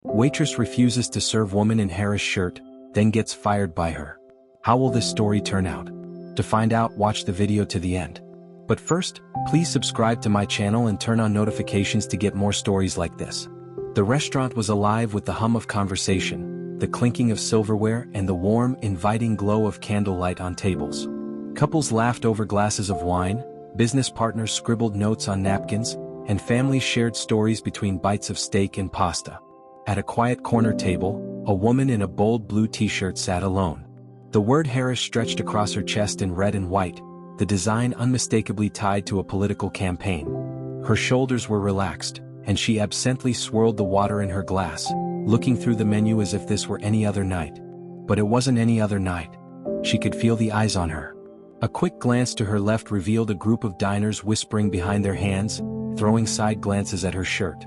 Waitress refuses to serve woman in Harris shirt, then gets fired by her. How will this story turn out? To find out, watch the video to the end. But first, please subscribe to my channel and turn on notifications to get more stories like this. The restaurant was alive with the hum of conversation, the clinking of silverware, and the warm, inviting glow of candlelight on tables. Couples laughed over glasses of wine, business partners scribbled notes on napkins, and families shared stories between bites of steak and pasta. At a quiet corner table, a woman in a bold blue t-shirt sat alone. The word Harris stretched across her chest in red and white, the design unmistakably tied to a political campaign. Her shoulders were relaxed, and she absently swirled the water in her glass, looking through the menu as if this were any other night. But it wasn't any other night. She could feel the eyes on her. A quick glance to her left revealed a group of diners whispering behind their hands, throwing side glances at her shirt.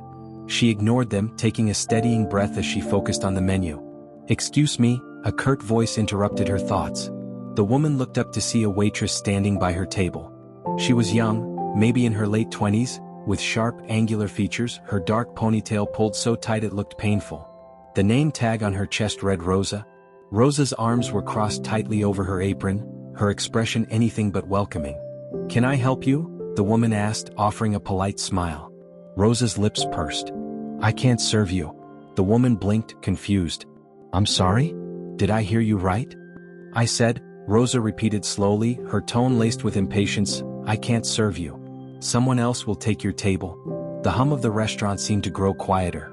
She ignored them, taking a steadying breath as she focused on the menu. "Excuse me," a curt voice interrupted her thoughts. The woman looked up to see a waitress standing by her table. She was young, maybe in her late 20s, with sharp, angular features, her dark ponytail pulled so tight it looked painful. The name tag on her chest read Rosa. Rosa's arms were crossed tightly over her apron, her expression anything but welcoming. "Can I help you?" the woman asked, offering a polite smile. Rosa's lips pursed. "I can't serve you." The woman blinked, confused. "I'm sorry? Did I hear you right?" "I said," Rosa repeated slowly, her tone laced with impatience, "I can't serve you. Someone else will take your table." The hum of the restaurant seemed to grow quieter.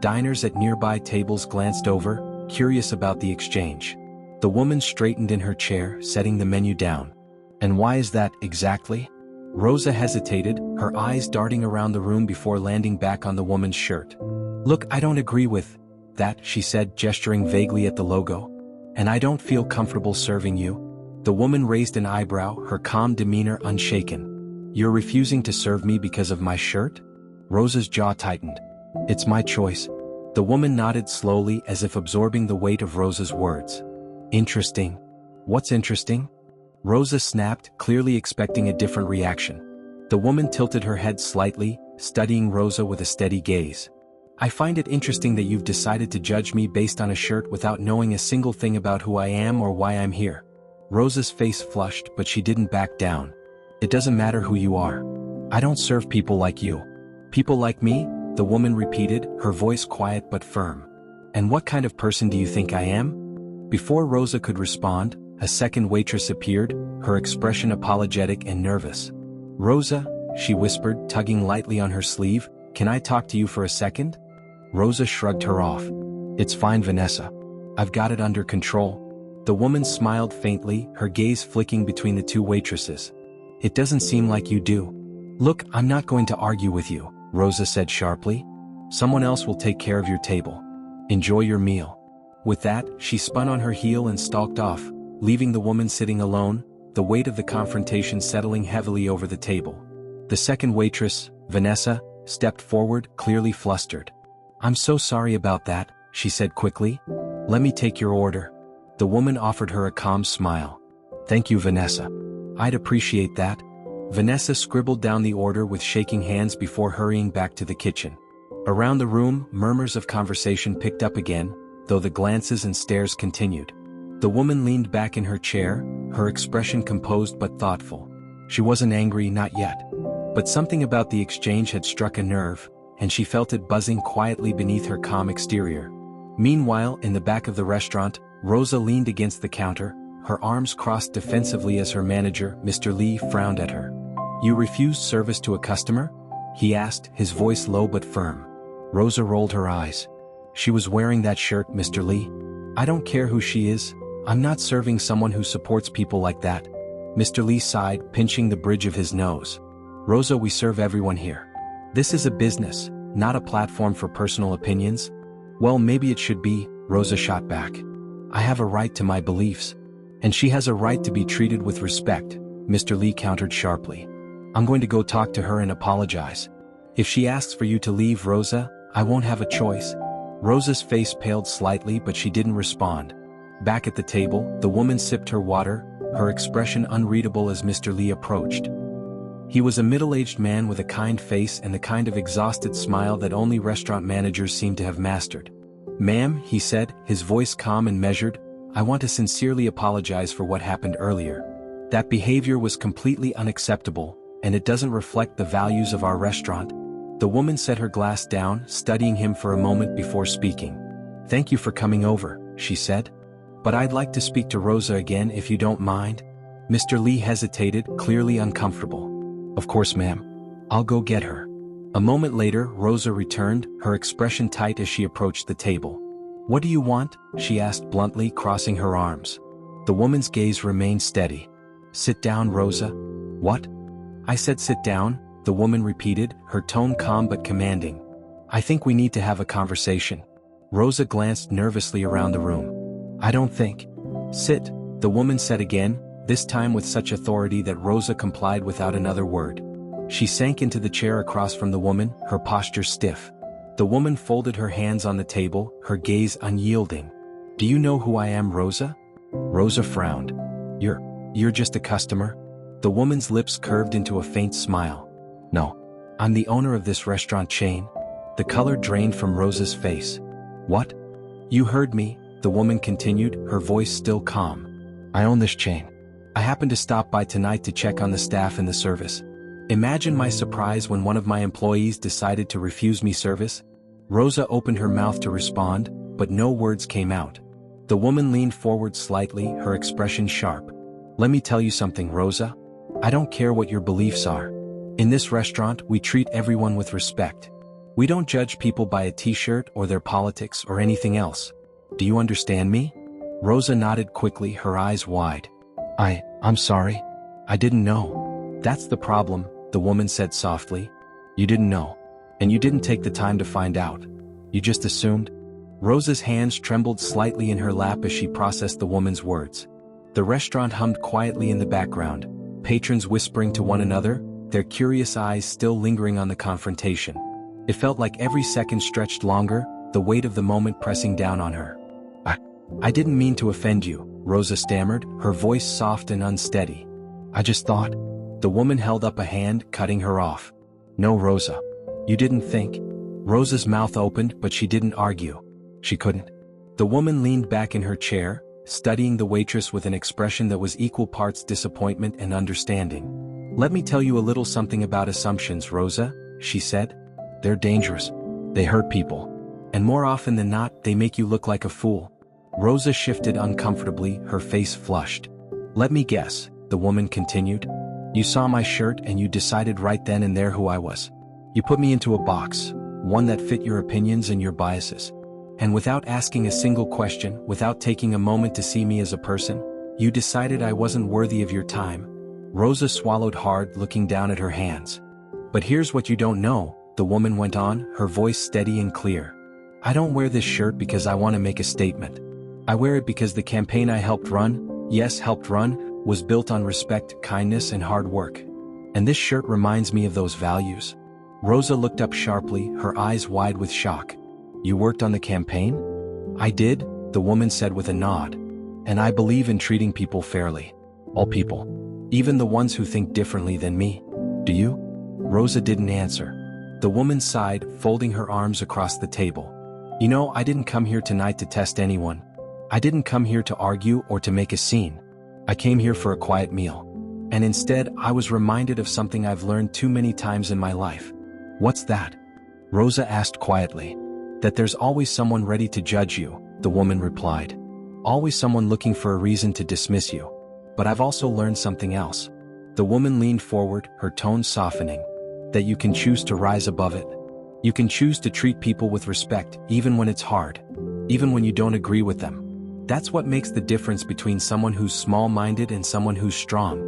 Diners at nearby tables glanced over, curious about the exchange. The woman straightened in her chair, setting the menu down. "And why is that, exactly?" Rosa hesitated, her eyes darting around the room before landing back on the woman's shirt. "Look, I don't agree with that," she said, gesturing vaguely at the logo. "And I don't feel comfortable serving you." The woman raised an eyebrow, her calm demeanor unshaken. "You're refusing to serve me because of my shirt?" Rosa's jaw tightened. "It's my choice." The woman nodded slowly, as if absorbing the weight of Rosa's words. "Interesting." "What's interesting?" Rosa snapped, clearly expecting a different reaction. The woman tilted her head slightly, studying Rosa with a steady gaze. "I find it interesting that you've decided to judge me based on a shirt without knowing a single thing about who I am or why I'm here." Rosa's face flushed, but she didn't back down. "It doesn't matter who you are. I don't serve people like you." "People like me?" the woman repeated, her voice quiet but firm. "And what kind of person do you think I am?" Before Rosa could respond, a second waitress appeared, her expression apologetic and nervous. "Rosa," she whispered, tugging lightly on her sleeve, "can I talk to you for a second?" Rosa shrugged her off. "It's fine, Vanessa. I've got it under control." The woman smiled faintly, her gaze flicking between the two waitresses. "It doesn't seem like you do." "Look, I'm not going to argue with you," Rosa said sharply. "Someone else will take care of your table. Enjoy your meal." With that, she spun on her heel and stalked off, leaving the woman sitting alone, the weight of the confrontation settling heavily over the table. The second waitress, Vanessa, stepped forward, clearly flustered. "I'm so sorry about that," she said quickly. "Let me take your order." The woman offered her a calm smile. "Thank you, Vanessa. I'd appreciate that." Vanessa scribbled down the order with shaking hands before hurrying back to the kitchen. Around the room, murmurs of conversation picked up again, though the glances and stares continued. The woman leaned back in her chair, her expression composed but thoughtful. She wasn't angry, not yet. But something about the exchange had struck a nerve, and she felt it buzzing quietly beneath her calm exterior. Meanwhile, in the back of the restaurant, Rosa leaned against the counter, her arms crossed defensively as her manager, Mr. Lee, frowned at her. "You refused service to a customer?" he asked, his voice low but firm. Rosa rolled her eyes. "She was wearing that shirt, Mr. Lee. I don't care who she is. I'm not serving someone who supports people like that." Mr. Lee sighed, pinching the bridge of his nose. "Rosa, we serve everyone here. This is a business, not a platform for personal opinions." "Well, maybe it should be," Rosa shot back. "I have a right to my beliefs. And she has a right to be treated with respect," Mr. Lee countered sharply. "I'm going to go talk to her and apologize. If she asks for you to leave, Rosa, I won't have a choice." Rosa's face paled slightly, but she didn't respond. Back at the table, the woman sipped her water, her expression unreadable as Mr. Lee approached. He was a middle-aged man with a kind face and the kind of exhausted smile that only restaurant managers seem to have mastered. "Ma'am," he said, his voice calm and measured, "I want to sincerely apologize for what happened earlier. That behavior was completely unacceptable, and it doesn't reflect the values of our restaurant." The woman set her glass down, studying him for a moment before speaking. "Thank you for coming over," she said. "But I'd like to speak to Rosa again if you don't mind." Mr. Lee hesitated, clearly uncomfortable. "Of course, ma'am. I'll go get her." A moment later, Rosa returned, her expression tight as she approached the table. "What do you want?" she asked bluntly, crossing her arms. The woman's gaze remained steady. "Sit down, Rosa." "What?" "I said sit down," the woman repeated, her tone calm but commanding. "I think we need to have a conversation." Rosa glanced nervously around the room. "I don't think." "Sit," the woman said again, this time with such authority that Rosa complied without another word. She sank into the chair across from the woman, her posture stiff. The woman folded her hands on the table, her gaze unyielding. "Do you know who I am, Rosa?" Rosa frowned. You're just a customer?" The woman's lips curved into a faint smile. "No. I'm the owner of this restaurant chain." The color drained from Rosa's face. "What?" "You heard me," the woman continued, her voice still calm. "I own this chain. I happened to stop by tonight to check on the staff and the service. Imagine my surprise when one of my employees decided to refuse me service." Rosa opened her mouth to respond, but no words came out. The woman leaned forward slightly, her expression sharp. "Let me tell you something, Rosa. I don't care what your beliefs are. In this restaurant, we treat everyone with respect. We don't judge people by a t-shirt or their politics or anything else. Do you understand me?" Rosa nodded quickly, her eyes wide. I'm sorry. I didn't know." "That's the problem," the woman said softly. "You didn't know. And you didn't take the time to find out. You just assumed." Rosa's hands trembled slightly in her lap as she processed the woman's words. The restaurant hummed quietly in the background, patrons whispering to one another, their curious eyes still lingering on the confrontation. It felt like every second stretched longer, the weight of the moment pressing down on her. I didn't mean to offend you," Rosa stammered, her voice soft and unsteady. "I just thought." The woman held up a hand, cutting her off. "No, Rosa. You didn't think." Rosa's mouth opened, but she didn't argue. She couldn't. The woman leaned back in her chair, studying the waitress with an expression that was equal parts disappointment and understanding. "Let me tell you a little something about assumptions, Rosa," she said. "They're dangerous. They hurt people. And more often than not, they make you look like a fool." Rosa shifted uncomfortably, her face flushed. "Let me guess," the woman continued. "You saw my shirt and you decided right then and there who I was. You put me into a box, one that fit your opinions and your biases. And without asking a single question, without taking a moment to see me as a person, you decided I wasn't worthy of your time." Rosa swallowed hard, looking down at her hands. "But here's what you don't know," the woman went on, her voice steady and clear. "I don't wear this shirt because I want to make a statement. I wear it because the campaign I helped run, was built on respect, kindness, and hard work. And this shirt reminds me of those values." Rosa looked up sharply, her eyes wide with shock. "You worked on the campaign?" "I did," the woman said with a nod. "And I believe in treating people fairly. All people. Even the ones who think differently than me. Do you?" Rosa didn't answer. The woman sighed, folding her arms across the table. "You know, I didn't come here tonight to test anyone. I didn't come here to argue or to make a scene. I came here for a quiet meal. And instead, I was reminded of something I've learned too many times in my life." "What's that?" Rosa asked quietly. "That there's always someone ready to judge you," the woman replied. "Always someone looking for a reason to dismiss you. But I've also learned something else." The woman leaned forward, her tone softening. "That you can choose to rise above it. You can choose to treat people with respect, even when it's hard. Even when you don't agree with them. That's what makes the difference between someone who's small-minded and someone who's strong."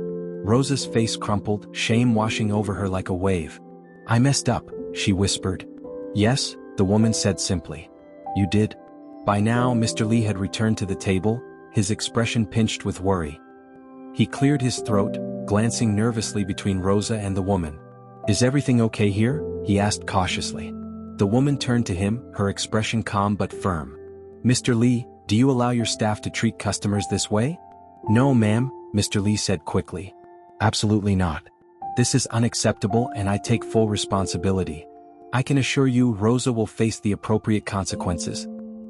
Rosa's face crumpled, shame washing over her like a wave. "I messed up," she whispered. "Yes," the woman said simply. "You did." By now, Mr. Lee had returned to the table, his expression pinched with worry. He cleared his throat, glancing nervously between Rosa and the woman. "Is everything okay here?" he asked cautiously. The woman turned to him, her expression calm but firm. "Mr. Lee, do you allow your staff to treat customers this way?" "No, ma'am," Mr. Lee said quickly. "Absolutely not. This is unacceptable and I take full responsibility. I can assure you Rosa will face the appropriate consequences."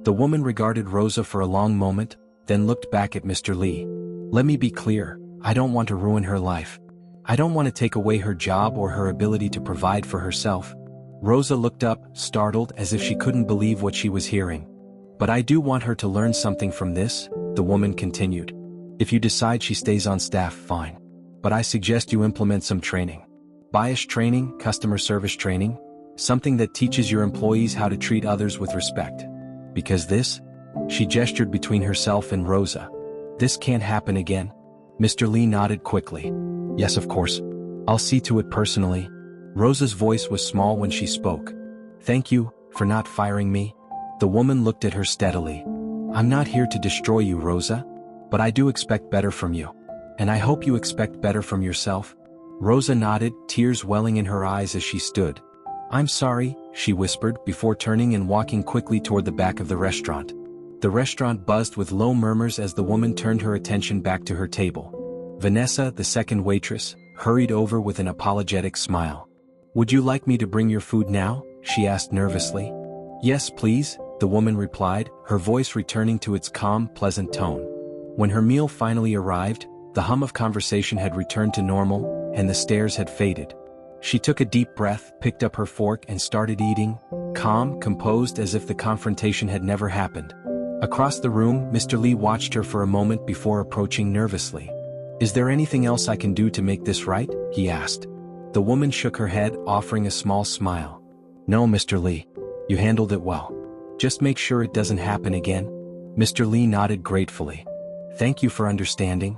The woman regarded Rosa for a long moment, then looked back at Mr. Lee. Let me be clear, I don't want to ruin her life. I don't want to take away her job or her ability to provide for herself. Rosa looked up, startled as if she couldn't believe what she was hearing. But I do want her to learn something from this, the woman continued. If you decide she stays on staff, fine. But I suggest you implement some training. Bias training, customer service training, something that teaches your employees how to treat others with respect. Because this, she gestured between herself and Rosa. This can't happen again. Mr. Lee nodded quickly. Yes, of course. I'll see to it personally. Rosa's voice was small when she spoke. Thank you for not firing me. The woman looked at her steadily. I'm not here to destroy you, Rosa. But I do expect better from you. And I hope you expect better from yourself. Rosa nodded, tears welling in her eyes as she stood. I'm sorry, she whispered before turning and walking quickly toward the back of the restaurant. The restaurant buzzed with low murmurs as the woman turned her attention back to her table. Vanessa, the second waitress, hurried over with an apologetic smile. Would you like me to bring your food now? She asked nervously. Yes, please, the woman replied, her voice returning to its calm, pleasant tone. When her meal finally arrived, the hum of conversation had returned to normal, and the stares had faded. She took a deep breath, picked up her fork and started eating, calm, composed as if the confrontation had never happened. Across the room, Mr. Lee watched her for a moment before approaching nervously. Is there anything else I can do to make this right? He asked. The woman shook her head, offering a small smile. No, Mr. Lee. You handled it well. Just make sure it doesn't happen again. Mr. Lee nodded gratefully. Thank you for understanding.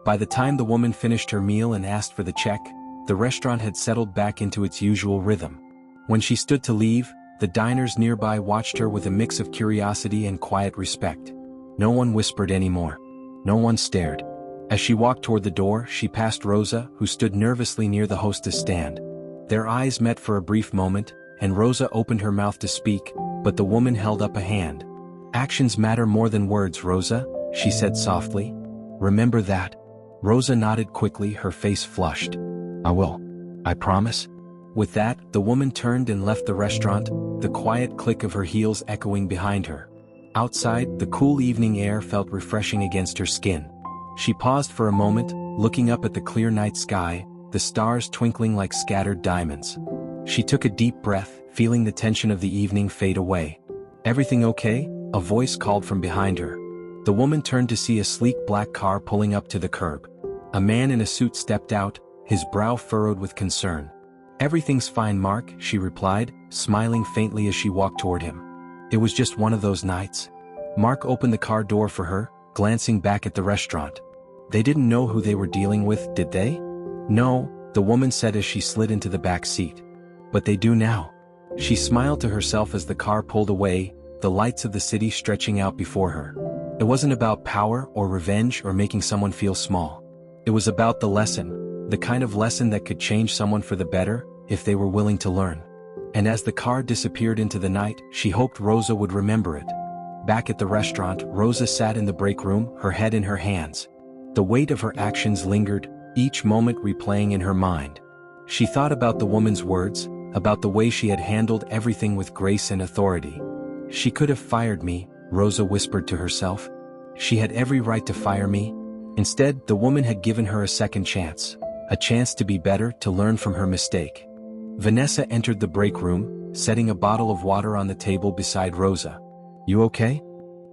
By the time the woman finished her meal and asked for the check, the restaurant had settled back into its usual rhythm. When she stood to leave, the diners nearby watched her with a mix of curiosity and quiet respect. No one whispered anymore. No one stared. As she walked toward the door, she passed Rosa, who stood nervously near the hostess stand. Their eyes met for a brief moment, and Rosa opened her mouth to speak, but the woman held up a hand. Actions matter more than words, Rosa, she said softly. Remember that. Rosa nodded quickly, her face flushed. I will. I promise. With that, the woman turned and left the restaurant, the quiet click of her heels echoing behind her. Outside, the cool evening air felt refreshing against her skin. She paused for a moment, looking up at the clear night sky, the stars twinkling like scattered diamonds. She took a deep breath, feeling the tension of the evening fade away. Everything okay? A voice called from behind her. The woman turned to see a sleek black car pulling up to the curb. A man in a suit stepped out, his brow furrowed with concern. Everything's fine, Mark, she replied, smiling faintly as she walked toward him. It was just one of those nights. Mark opened the car door for her, glancing back at the restaurant. They didn't know who they were dealing with, did they? No, the woman said as she slid into the back seat. But they do now. She smiled to herself as the car pulled away, the lights of the city stretching out before her. It wasn't about power or revenge or making someone feel small. It was about the lesson, the kind of lesson that could change someone for the better, if they were willing to learn. And as the car disappeared into the night, she hoped Rosa would remember it. Back at the restaurant, Rosa sat in the break room, her head in her hands. The weight of her actions lingered, each moment replaying in her mind. She thought about the woman's words, about the way she had handled everything with grace and authority. She could have fired me, Rosa whispered to herself. She had every right to fire me. Instead, the woman had given her a second chance, a chance to be better, to learn from her mistake. Vanessa entered the break room, setting a bottle of water on the table beside Rosa. You okay?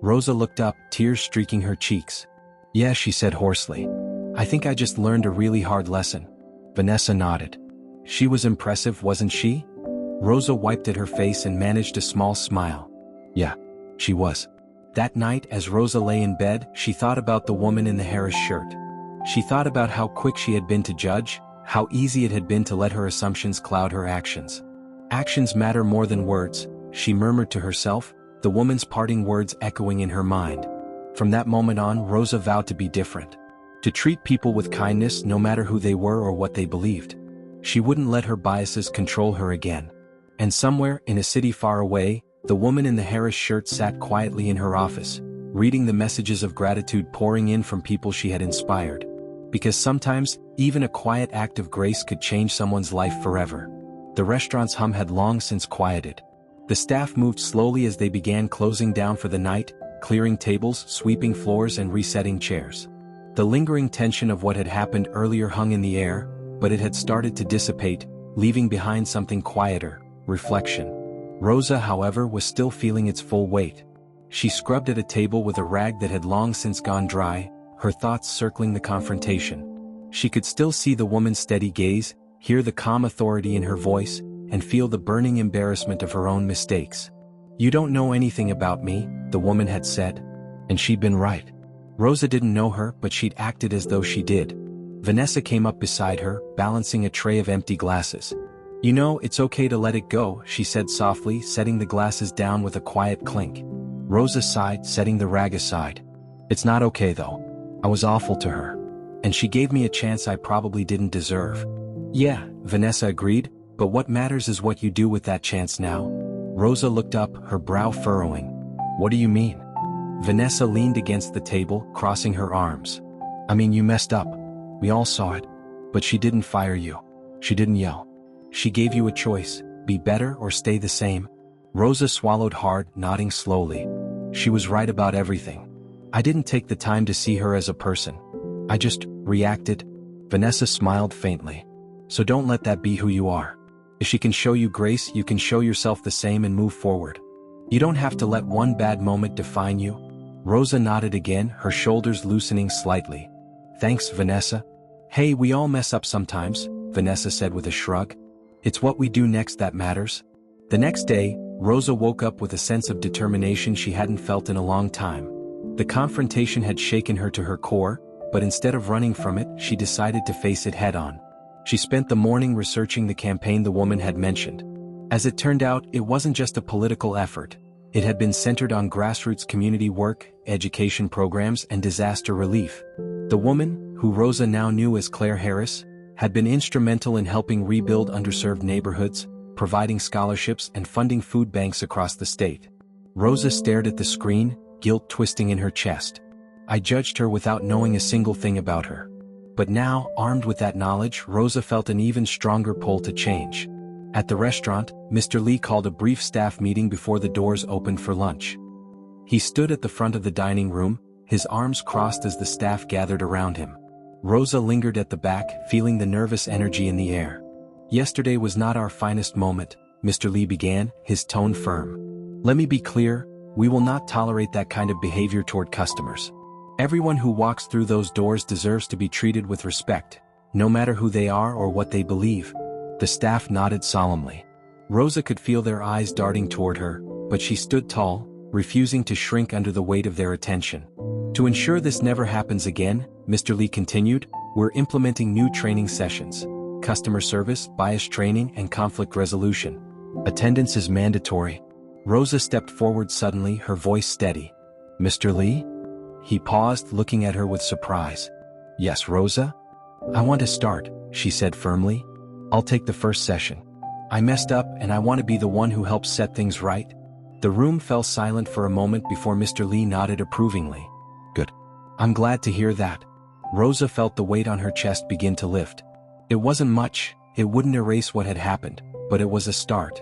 Rosa looked up, tears streaking her cheeks. Yeah, she said hoarsely. I think I just learned a really hard lesson. Vanessa nodded. She was impressive, wasn't she? Rosa wiped at her face and managed a small smile. Yeah, she was. That night, as Rosa lay in bed, she thought about the woman in the Harris shirt. She thought about how quick she had been to judge, how easy it had been to let her assumptions cloud her actions. Actions matter more than words, she murmured to herself, the woman's parting words echoing in her mind. From that moment on, Rosa vowed to be different. To treat people with kindness no matter who they were or what they believed. She wouldn't let her biases control her again. And somewhere, in a city far away, the woman in the Harris shirt sat quietly in her office, reading the messages of gratitude pouring in from people she had inspired. Because sometimes, even a quiet act of grace could change someone's life forever. The restaurant's hum had long since quieted. The staff moved slowly as they began closing down for the night, clearing tables, sweeping floors and resetting chairs. The lingering tension of what had happened earlier hung in the air, but it had started to dissipate, leaving behind something quieter: reflection. Rosa, however, was still feeling its full weight. She scrubbed at a table with a rag that had long since gone dry, her thoughts circling the confrontation. She could still see the woman's steady gaze, hear the calm authority in her voice, and feel the burning embarrassment of her own mistakes. "You don't know anything about me," the woman had said. And she'd been right. Rosa didn't know her, but she'd acted as though she did. Vanessa came up beside her, balancing a tray of empty glasses. "You know, it's okay to let it go," she said softly, setting the glasses down with a quiet clink. Rosa sighed, setting the rag aside. "It's not okay though. I was awful to her. And she gave me a chance I probably didn't deserve." "Yeah," Vanessa agreed, "but what matters is what you do with that chance now." Rosa looked up, her brow furrowing. "What do you mean?" Vanessa leaned against the table, crossing her arms. "I mean, you messed up. We all saw it. But she didn't fire you. She didn't yell. She gave you a choice: be better or stay the same." Rosa swallowed hard, nodding slowly. She was right about everything. "I didn't take the time to see her as a person. I just reacted." Vanessa smiled faintly. "So don't let that be who you are. If she can show you grace, you can show yourself the same and move forward. You don't have to let one bad moment define you." Rosa nodded again, her shoulders loosening slightly. "Thanks, Vanessa." "Hey, we all mess up sometimes," Vanessa said with a shrug. "It's what we do next that matters." The next day, Rosa woke up with a sense of determination she hadn't felt in a long time. The confrontation had shaken her to her core, but instead of running from it, she decided to face it head-on. She spent the morning researching the campaign the woman had mentioned. As it turned out, it wasn't just a political effort. It had been centered on grassroots community work, education programs, and disaster relief. The woman, who Rosa now knew as Claire Harris, had been instrumental in helping rebuild underserved neighborhoods, providing scholarships and funding food banks across the state. Rosa stared at the screen, guilt twisting in her chest. I judged her without knowing a single thing about her. But now, armed with that knowledge, Rosa felt an even stronger pull to change. At the restaurant, Mr. Lee called a brief staff meeting before the doors opened for lunch. He stood at the front of the dining room, his arms crossed as the staff gathered around him. Rosa lingered at the back, feeling the nervous energy in the air. "Yesterday was not our finest moment," Mr. Lee began, his tone firm. "Let me be clear, we will not tolerate that kind of behavior toward customers. Everyone who walks through those doors deserves to be treated with respect, no matter who they are or what they believe." The staff nodded solemnly. Rosa could feel their eyes darting toward her, but she stood tall, refusing to shrink under the weight of their attention. "To ensure this never happens again," Mr. Lee continued, "we're implementing new training sessions: customer service, bias training, and conflict resolution. Attendance is mandatory." Rosa stepped forward suddenly, her voice steady. "Mr. Lee?" He paused, looking at her with surprise. "Yes, Rosa? I want to start," she said firmly. "I'll take the first session. I messed up and I want to be the one who helps set things right." The room fell silent for a moment before Mr. Lee nodded approvingly. "Good. I'm glad to hear that." Rosa felt the weight on her chest begin to lift. It wasn't much, it wouldn't erase what had happened, but it was a start.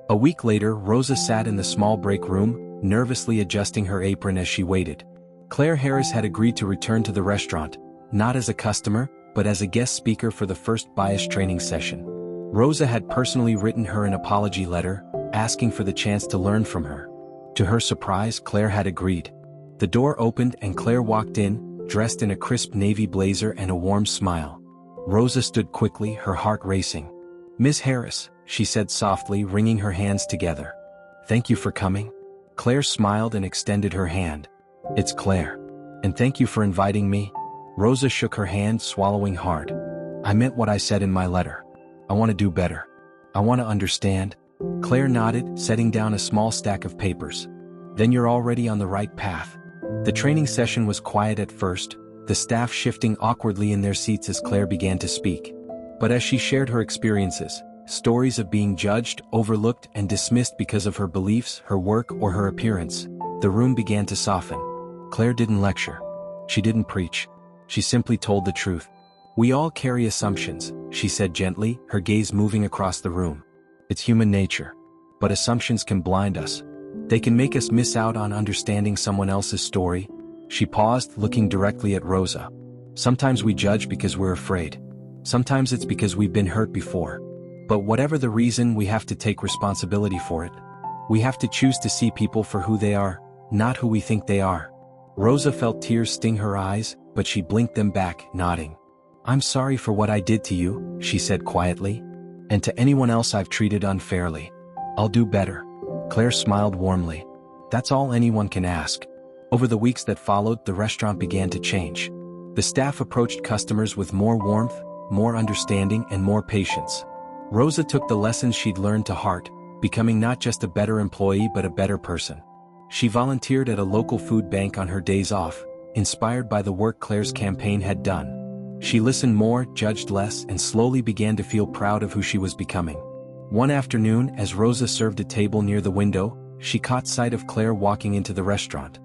A week later, Rosa sat in the small break room, nervously adjusting her apron as she waited. Claire Harris had agreed to return to the restaurant, not as a customer, but as a guest speaker for the first bias training session. Rosa had personally written her an apology letter, asking for the chance to learn from her. To her surprise, Claire had agreed. The door opened and Claire walked in, dressed in a crisp navy blazer and a warm smile. Rosa stood quickly, her heart racing. "Miss Harris," she said softly, wringing her hands together. "Thank you for coming." Claire smiled and extended her hand. "It's Claire. And thank you for inviting me." Rosa shook her hand, swallowing hard. "I meant what I said in my letter. I want to do better. I want to understand." Claire nodded, setting down a small stack of papers. "Then you're already on the right path." The training session was quiet at first, the staff shifting awkwardly in their seats as Claire began to speak. But as she shared her experiences, stories of being judged, overlooked, and dismissed because of her beliefs, her work, or her appearance, the room began to soften. Claire didn't lecture. She didn't preach. She simply told the truth. "We all carry assumptions," she said gently, her gaze moving across the room. "It's human nature. but assumptions can blind us. They can make us miss out on understanding someone else's story. She paused, looking directly at Rosa. Sometimes we judge because we're afraid. Sometimes it's because we've been hurt before. But whatever the reason, we have to take responsibility for it. We have to choose to see people for who they are, not who we think they are. Rosa felt tears sting her eyes, but she blinked them back, nodding. I'm sorry for what I did to you, she said quietly. And to anyone else I've treated unfairly. I'll do better. Claire smiled warmly. That's all anyone can ask. Over the weeks that followed, the restaurant began to change. The staff approached customers with more warmth, more understanding, and more patience. Rosa took the lessons she'd learned to heart, becoming not just a better employee but a better person. She volunteered at a local food bank on her days off, inspired by the work Claire's campaign had done. She listened more, judged less, and slowly began to feel proud of who she was becoming. One afternoon, as Rosa served a table near the window, she caught sight of Claire walking into the restaurant.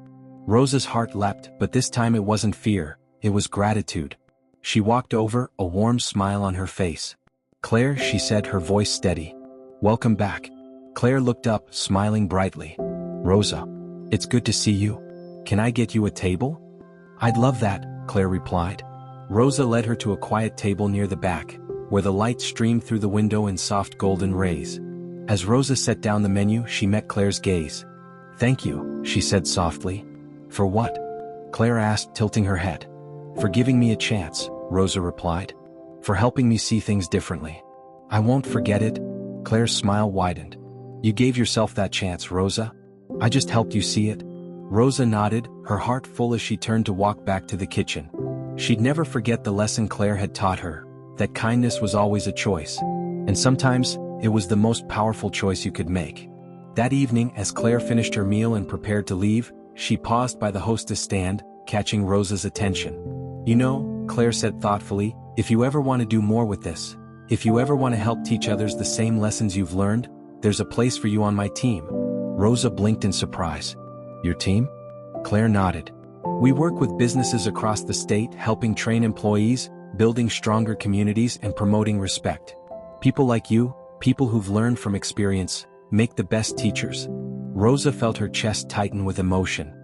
Rosa's heart leapt, but this time it wasn't fear, it was gratitude. She walked over, a warm smile on her face. Claire, she said, her voice steady. Welcome back. Claire looked up, smiling brightly. Rosa, it's good to see you. Can I get you a table? I'd love that, Claire replied. Rosa led her to a quiet table near the back, where the light streamed through the window in soft golden rays. As Rosa set down the menu, she met Claire's gaze. Thank you, she said softly. For what? Claire asked, tilting her head. For giving me a chance, Rosa replied. For helping me see things differently. I won't forget it. Claire's smile widened. You gave yourself that chance, Rosa. I just helped you see it. Rosa nodded, her heart full as she turned to walk back to the kitchen. She'd never forget the lesson Claire had taught her, that kindness was always a choice. And sometimes, it was the most powerful choice you could make. That evening, as Claire finished her meal and prepared to leave, she paused by the hostess stand, catching Rosa's attention. You know, Claire said thoughtfully, if you ever want to do more with this, if you ever want to help teach others the same lessons you've learned, there's a place for you on my team. Rosa blinked in surprise. Your team? Claire nodded. We work with businesses across the state, helping train employees, building stronger communities, and promoting respect. People like you, people who've learned from experience, make the best teachers. Rosa felt her chest tighten with emotion.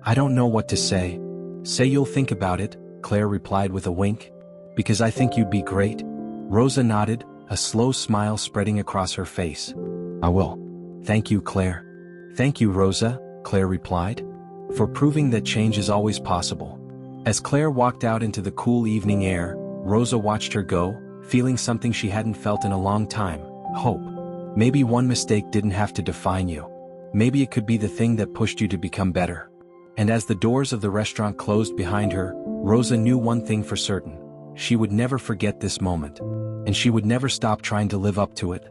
I don't know what to say. Say you'll think about it, Claire replied with a wink. Because I think you'd be great. Rosa nodded, a slow smile spreading across her face. I will. Thank you, Claire. Thank you, Rosa, Claire replied. For proving that change is always possible. As Claire walked out into the cool evening air, Rosa watched her go, feeling something she hadn't felt in a long time, hope. Maybe one mistake didn't have to define you. Maybe it could be the thing that pushed you to become better. And as the doors of the restaurant closed behind her, Rosa knew one thing for certain. She would never forget this moment. And she would never stop trying to live up to it.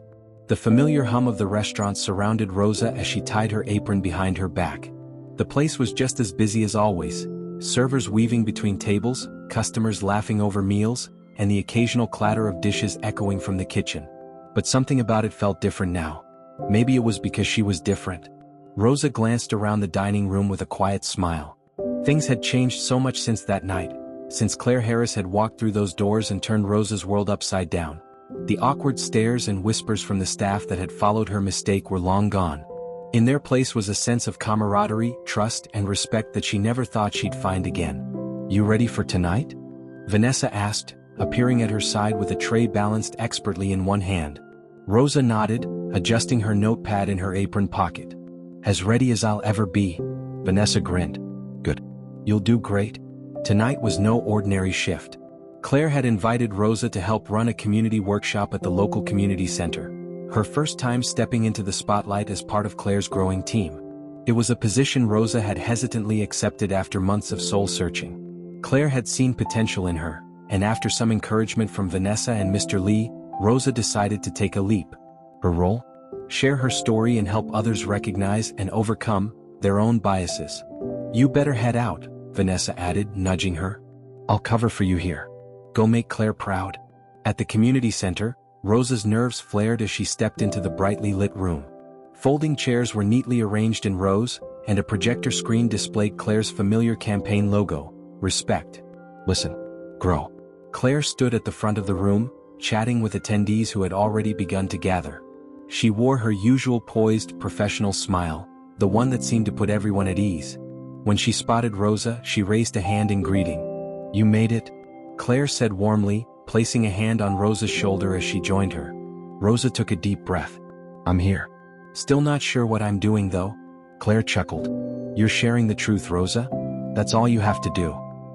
The familiar hum of the restaurant surrounded Rosa as she tied her apron behind her back. The place was just as busy as always, servers weaving between tables, customers laughing over meals, and the occasional clatter of dishes echoing from the kitchen. But something about it felt different now. Maybe it was because she was different. Rosa glanced around the dining room with a quiet smile. Things had changed so much since that night, since Claire Harris had walked through those doors and turned Rosa's world upside down. The awkward stares and whispers from the staff that had followed her mistake were long gone. In their place was a sense of camaraderie, trust, and respect that she never thought she'd find again. You ready for tonight? Vanessa asked, appearing at her side with a tray balanced expertly in one hand. Rosa nodded, adjusting her notepad in her apron pocket. As ready as I'll ever be. Vanessa grinned. Good. You'll do great. Tonight was no ordinary shift. Claire had invited Rosa to help run a community workshop at the local community center. Her first time stepping into the spotlight as part of Claire's growing team. It was a position Rosa had hesitantly accepted after months of soul-searching. Claire had seen potential in her, and after some encouragement from Vanessa and Mr. Lee, Rosa decided to take a leap. Her role? Share her story and help others recognize and overcome their own biases. You better head out, Vanessa added, nudging her. I'll cover for you here. Go make Claire proud. At the community center, Rosa's nerves flared as she stepped into the brightly lit room. Folding chairs were neatly arranged in rows, and a projector screen displayed Claire's familiar campaign logo, Respect. Listen. Grow. Claire stood at the front of the room, chatting with attendees who had already begun to gather. She wore her usual poised, professional smile, the one that seemed to put everyone at ease. When she spotted Rosa, she raised a hand in greeting. "You made it," Claire said warmly, placing a hand on Rosa's shoulder as she joined her. Rosa took a deep breath. "I'm here. Still not sure what I'm doing though," Claire chuckled. "You're sharing the truth, Rosa. That's all you have to do.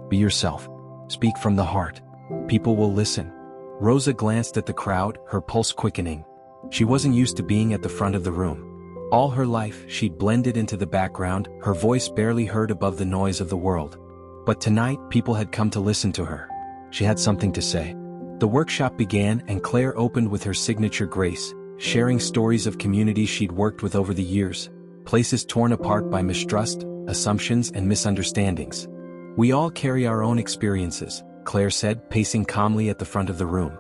Be yourself. Speak from the heart. People will listen." Rosa glanced at the crowd, her pulse quickening. She wasn't used to being at the front of the room. All her life, she'd blended into the background, her voice barely heard above the noise of the world. But tonight, people had come to listen to her. She had something to say. The workshop began and Claire opened with her signature grace, sharing stories of communities she'd worked with over the years, places torn apart by mistrust, assumptions, and misunderstandings. "We all carry our own experiences," Claire said, pacing calmly at the front of the room.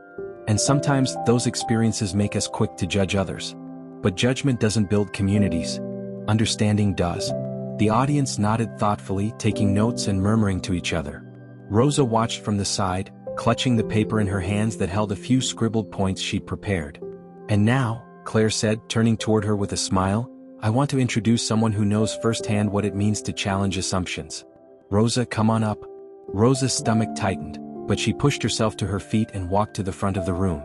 "And sometimes those experiences make us quick to judge others. But judgment doesn't build communities. Understanding does." The audience nodded thoughtfully, taking notes and murmuring to each other. Rosa watched from the side, clutching the paper in her hands that held a few scribbled points she'd prepared. "And now," Claire said, turning toward her with a smile, "I want to introduce someone who knows firsthand what it means to challenge assumptions. Rosa, come on up." Rosa's stomach tightened, but she pushed herself to her feet and walked to the front of the room.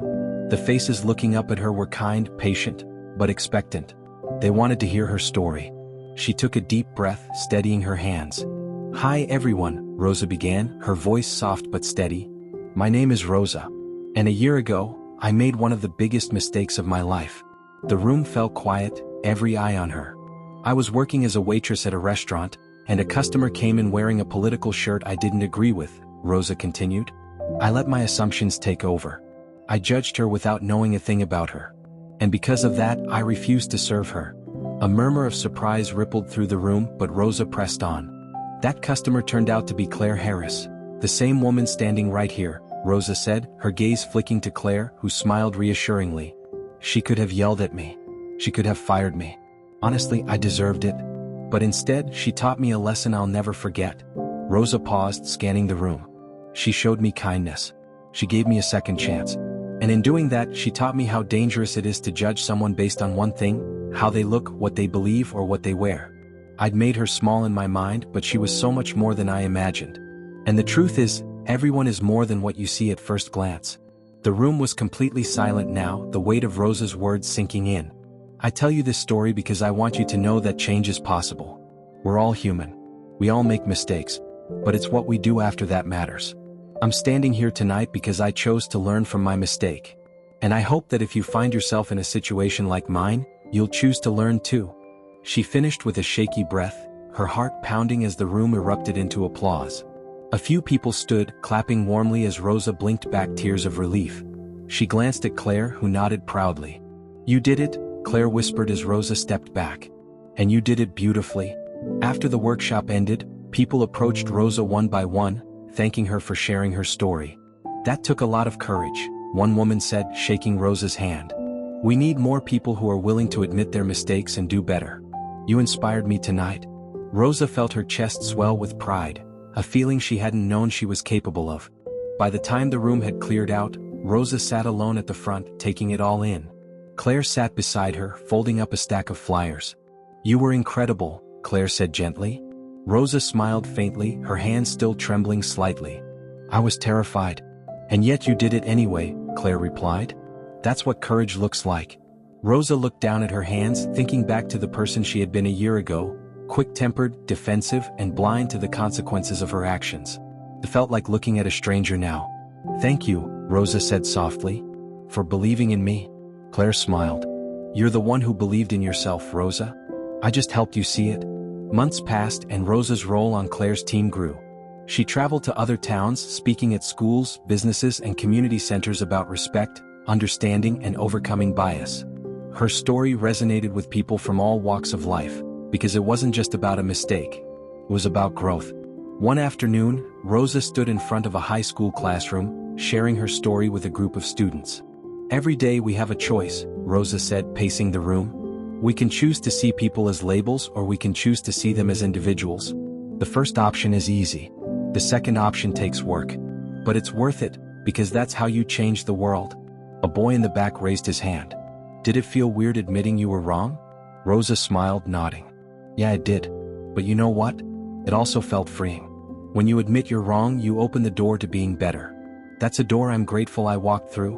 The faces looking up at her were kind, patient, but expectant. They wanted to hear her story. She took a deep breath, steadying her hands. "Hi everyone," Rosa began, her voice soft but steady. "My name is Rosa. And a year ago, I made one of the biggest mistakes of my life." The room fell quiet, every eye on her. "I was working as a waitress at a restaurant, and a customer came in wearing a political shirt I didn't agree with," Rosa continued. "I let my assumptions take over. I judged her without knowing a thing about her. And because of that, I refused to serve her." A murmur of surprise rippled through the room, but Rosa pressed on. "That customer turned out to be Claire Harris, the same woman standing right here," Rosa said, her gaze flicking to Claire, who smiled reassuringly. "She could have yelled at me. She could have fired me. Honestly, I deserved it. But instead, she taught me a lesson I'll never forget." Rosa paused, scanning the room. "She showed me kindness. She gave me a second chance. And in doing that, she taught me how dangerous it is to judge someone based on one thing, how they look, what they believe, or what they wear. I'd made her small in my mind, but she was so much more than I imagined. And the truth is, everyone is more than what you see at first glance." The room was completely silent now, the weight of Rosa's words sinking in. "I tell you this story because I want you to know that change is possible. We're all human. We all make mistakes. But it's what we do after that matters. I'm standing here tonight because I chose to learn from my mistake. And I hope that if you find yourself in a situation like mine, you'll choose to learn too." She finished with a shaky breath, her heart pounding as the room erupted into applause. A few people stood, clapping warmly as Rosa blinked back tears of relief. She glanced at Claire, who nodded proudly. "You did it," Claire whispered as Rosa stepped back. "And you did it beautifully." After the workshop ended, people approached Rosa one by one, thanking her for sharing her story. "That took a lot of courage," one woman said, shaking Rosa's hand. "We need more people who are willing to admit their mistakes and do better. You inspired me tonight." Rosa felt her chest swell with pride, a feeling she hadn't known she was capable of. By the time the room had cleared out, Rosa sat alone at the front, taking it all in. Claire sat beside her, folding up a stack of flyers. "You were incredible," Claire said gently. Rosa smiled faintly, her hands still trembling slightly. "I was terrified. And yet you did it anyway," Claire replied. "That's what courage looks like." Rosa looked down at her hands, thinking back to the person she had been a year ago, quick-tempered, defensive, and blind to the consequences of her actions. It felt like looking at a stranger now. "Thank you," Rosa said softly, "for believing in me." Claire smiled. "You're the one who believed in yourself, Rosa. I just helped you see it." Months passed and Rosa's role on Claire's team grew. She traveled to other towns, speaking at schools, businesses, and community centers about respect, understanding, and overcoming bias. Her story resonated with people from all walks of life, because it wasn't just about a mistake. It was about growth. One afternoon, Rosa stood in front of a high school classroom, sharing her story with a group of students. "Every day we have a choice," Rosa said, pacing the room. "We can choose to see people as labels, or we can choose to see them as individuals. The first option is easy. The second option takes work. But it's worth it, because that's how you change the world." A boy in the back raised his hand. Did it feel weird admitting you were wrong? Rosa smiled, nodding. Yeah, it did. But you know what? It also felt freeing. When you admit you're wrong, you open the door to being better. That's a door I'm grateful I walked through.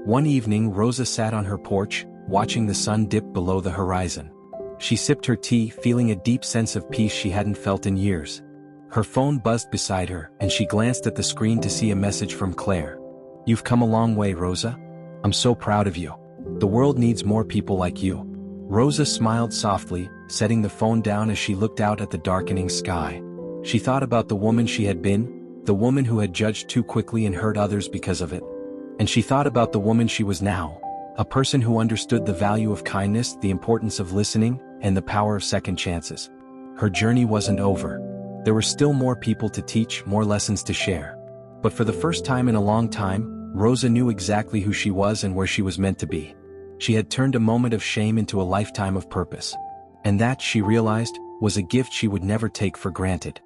One evening, Rosa sat on her porch, watching the sun dip below the horizon. She sipped her tea, feeling a deep sense of peace she hadn't felt in years. Her phone buzzed beside her, and she glanced at the screen to see a message from Claire. You've come a long way, Rosa. I'm so proud of you. The world needs more people like you. Rosa smiled softly, setting the phone down as she looked out at the darkening sky. She thought about the woman she had been, the woman who had judged too quickly and hurt others because of it. And she thought about the woman she was now, a person who understood the value of kindness, the importance of listening, and the power of second chances. Her journey wasn't over. There were still more people to teach, more lessons to share. But for the first time in a long time, Rosa knew exactly who she was and where she was meant to be. She had turned a moment of shame into a lifetime of purpose. And that, she realized, was a gift she would never take for granted.